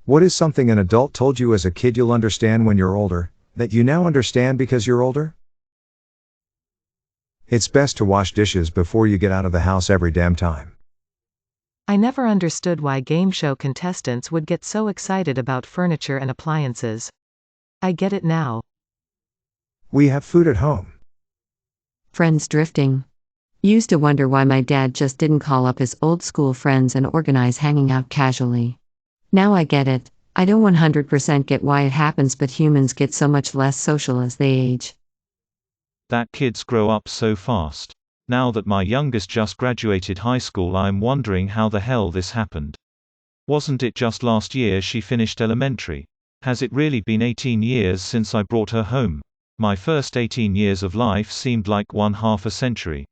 What is something an adult told you as a kid you'll understand when you're older, that you now understand because you're older? It's best to wash dishes before you get out of the house every damn time. I never understood why game show contestants would get so excited about furniture and appliances. I get it now. We have food at home. Friends drifting. Used to wonder why my dad just didn't call up his old school friends and organize hanging out casually. Now I get it. I don't 100% get why it happens, but humans get so much less social as they age. That kids grow up so fast. Now that my youngest just graduated high school, I'm wondering how the hell this happened. Wasn't it just last year she finished elementary? Has it really been 18 years since I brought her home? My first 18 years of life seemed like one half a century.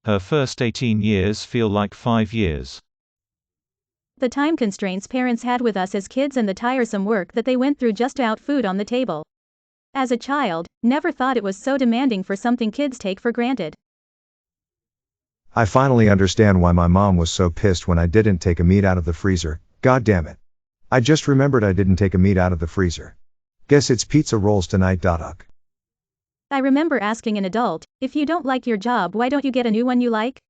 Her first 18 years feel like 5 years. The time constraints parents had with us as kids and the tiresome work that they went through just to out food on the table. As a child, never thought it was so demanding for something kids take for granted. I finally understand why my mom was so pissed when I didn't take a meat out of the freezer. God damn it. I just remembered I didn't take a meat out of the freezer. Guess it's pizza rolls tonight. Ugh. I remember asking an adult, if you don't like your job, why don't you get a new one you like?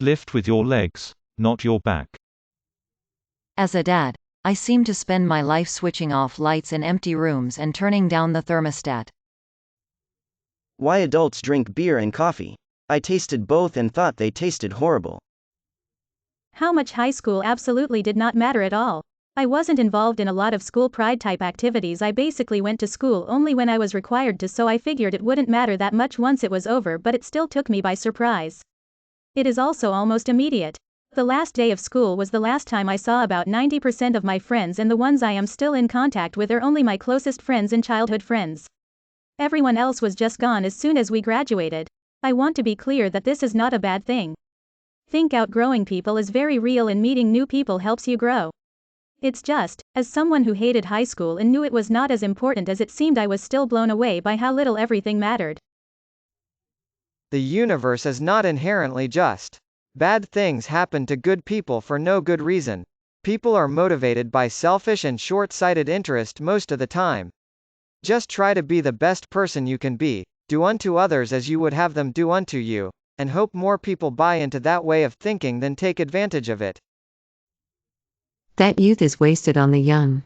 Lift with your legs, not your back. As a dad, I seem to spend my life switching off lights in empty rooms and turning down the thermostat. Why adults drink beer and coffee. I tasted both and thought they tasted horrible. How much high school absolutely did not matter at all. I wasn't involved in a lot of school pride type activities. I basically went to school only when I was required to, so I figured it wouldn't matter that much once it was over, but it still took me by surprise. It is also almost immediate. The last day of school was the last time I saw about 90% of my friends, and the ones I am still in contact with are only my closest friends and childhood friends. Everyone else was just gone as soon as we graduated. I want to be clear that this is not a bad thing. Think outgrowing people is very real, and meeting new people helps you grow. It's just, as someone who hated high school and knew it was not as important as it seemed, I was still blown away by how little everything mattered. The universe is not inherently just. Bad things happen to good people for no good reason. People are motivated by selfish and short-sighted interest most of the time. Just try to be the best person you can be, do unto others as you would have them do unto you, and hope more people buy into that way of thinking than take advantage of it. That youth is wasted on the young.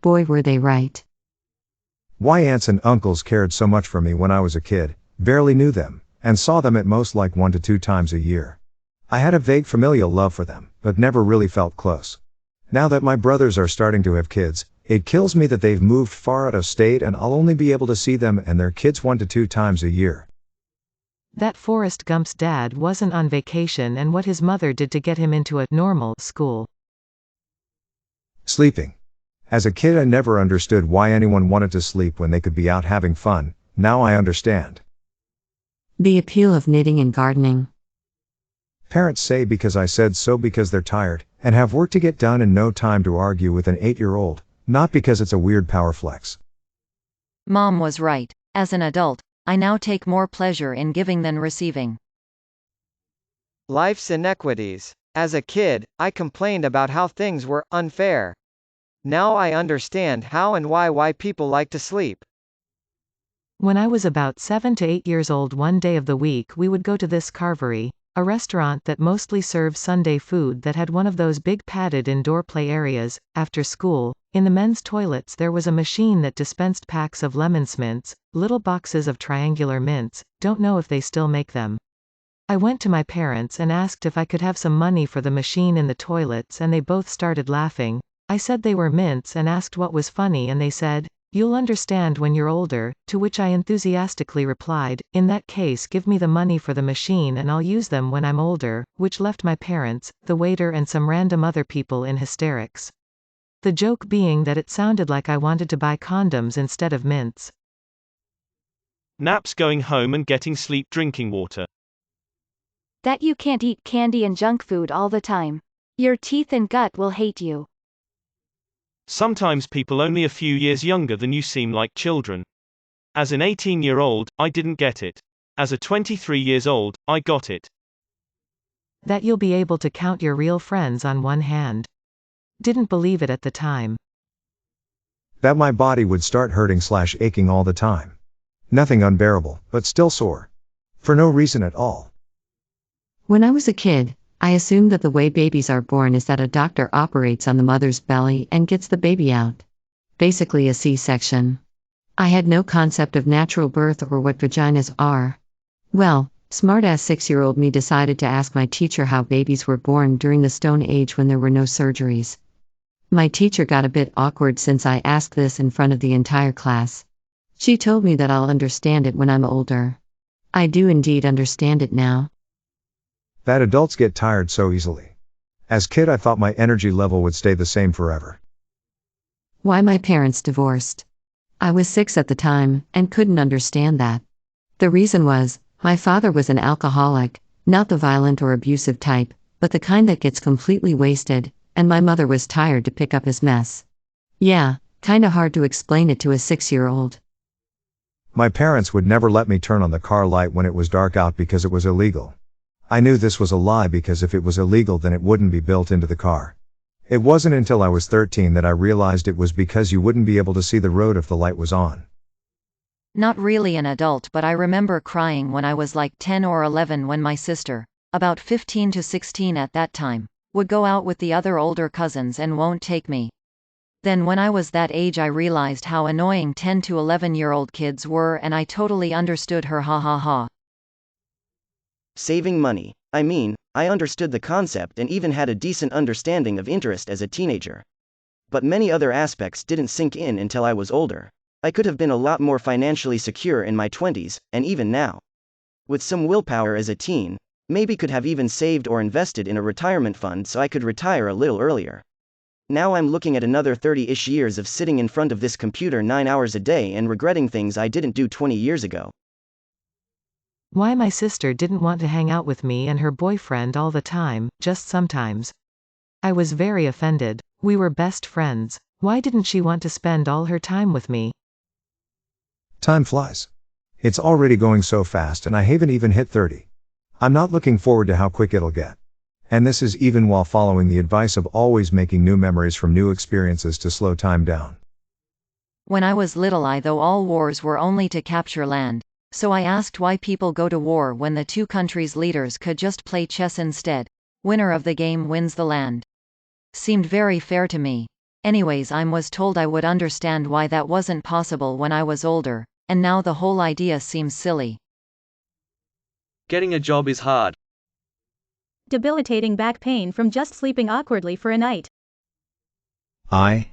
Boy, were they right. Why aunts and uncles cared so much for me when I was a kid, barely knew them, and saw them at most like 1 to 2 times a year. I had a vague familial love for them, but never really felt close. Now that my brothers are starting to have kids, it kills me that they've moved far out of state and I'll only be able to see them and their kids 1 to 2 times a year. That Forrest Gump's dad wasn't on vacation, and what his mother did to get him into a normal school. Sleeping. As a kid I never understood why anyone wanted to sleep when they could be out having fun. Now I understand. The appeal of knitting and gardening. Parents say because I said so because they're tired, and have work to get done and no time to argue with an 8-year-old, not because it's a weird power flex. Mom was right. As an adult, I now take more pleasure in giving than receiving. Life's inequities. As a kid, I complained about how things were unfair. Now I understand how and why people like to sleep. When I was about 7 to 8 years old, one day of the week we would go to this carvery, a restaurant that mostly serves Sunday food that had one of those big padded indoor play areas. After school, in the men's toilets there was a machine that dispensed packs of lemon mints, little boxes of triangular mints, don't know if they still make them. I went to my parents and asked if I could have some money for the machine in the toilets, and they both started laughing. I said they were mints and asked what was funny, and they said, "You'll understand when you're older," to which I enthusiastically replied, "In that case give me the money for the machine and I'll use them when I'm older," which left my parents, the waiter and some random other people in hysterics. The joke being that it sounded like I wanted to buy condoms instead of mints. Naps, going home and getting sleep, drinking water. That you can't eat candy and junk food all the time. Your teeth and gut will hate you. Sometimes people only a few years younger than you seem like children. As an 18-year-old, I didn't get it. As a 23 years old, I got it. That you'll be able to count your real friends on one hand. Didn't believe it at the time. That my body would start hurting/aching all the time. Nothing unbearable, but still sore. For no reason at all. When I was a kid, I assumed that the way babies are born is that a doctor operates on the mother's belly and gets the baby out. Basically a C-section. I had no concept of natural birth or what vaginas are. Well, smart-ass 6-year-old me decided to ask my teacher how babies were born during the Stone Age when there were no surgeries. My teacher got a bit awkward since I asked this in front of the entire class. She told me that I'll understand it when I'm older. I do indeed understand it now. That adults get tired so easily. As kid I thought my energy level would stay the same forever. Why my parents divorced. I was 6 at the time, and couldn't understand that. The reason was, my father was an alcoholic, not the violent or abusive type, but the kind that gets completely wasted, and my mother was tired to pick up his mess. Yeah, kinda hard to explain it to a 6-year-old. My parents would never let me turn on the car light when it was dark out because it was illegal. I knew this was a lie because if it was illegal then it wouldn't be built into the car. It wasn't until I was 13 that I realized it was because you wouldn't be able to see the road if the light was on. Not really an adult, but I remember crying when I was like 10 or 11 when my sister, about 15 to 16 at that time, would go out with the other older cousins and won't take me. Then when I was that age I realized how annoying 10 to 11-year-old kids were and I totally understood her, ha ha ha. Saving money. I mean, I understood the concept and even had a decent understanding of interest as a teenager. But many other aspects didn't sink in until I was older. I could have been a lot more financially secure in my 20s, and even now. With some willpower as a teen, maybe could have even saved or invested in a retirement fund so I could retire a little earlier. Now I'm looking at another 30-ish years of sitting in front of this computer 9 hours a day and regretting things I didn't do 20 years ago. Why my sister didn't want to hang out with me and her boyfriend all the time, just sometimes. I was very offended. We were best friends. Why didn't she want to spend all her time with me? Time flies. It's already going so fast and I haven't even hit 30. I'm not looking forward to how quick it'll get. And this is even while following the advice of always making new memories from new experiences to slow time down. When I was little I thought all wars were only to capture land. So I asked why people go to war when the two countries' leaders could just play chess instead. Winner of the game wins the land. Seemed very fair to me. Anyways, I was told I would understand why that wasn't possible when I was older, and now the whole idea seems silly. Getting a job is hard. Debilitating back pain from just sleeping awkwardly for a night. I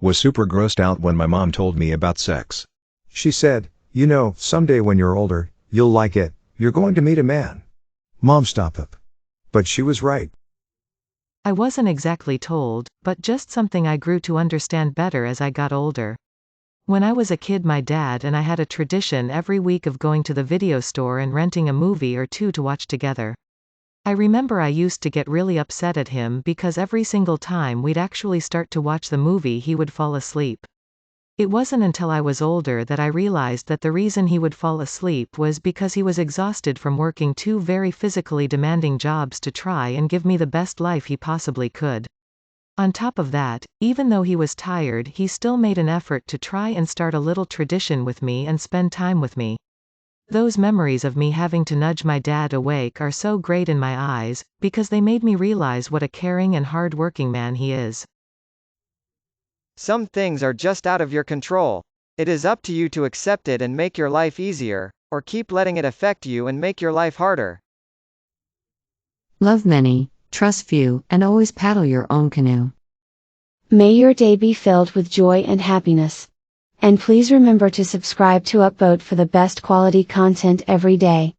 was super grossed out when my mom told me about sex. She said, "You know, someday when you're older, you'll like it, you're going to meet a man." Mom, stop it. But she was right. I wasn't exactly told, but just something I grew to understand better as I got older. When I was a kid my dad and I had a tradition every week of going to the video store and renting a movie or two to watch together. I remember I used to get really upset at him because every single time we'd actually start to watch the movie he would fall asleep. It wasn't until I was older that I realized that the reason he would fall asleep was because he was exhausted from working 2 very physically demanding jobs to try and give me the best life he possibly could. On top of that, even though he was tired, he still made an effort to try and start a little tradition with me and spend time with me. Those memories of me having to nudge my dad awake are so great in my eyes, because they made me realize what a caring and hard-working man he is. Some things are just out of your control. It is up to you to accept it and make your life easier, or keep letting it affect you and make your life harder. Love many, trust few, and always paddle your own canoe. May your day be filled with joy and happiness. And please remember to subscribe to Upvote for the best quality content every day.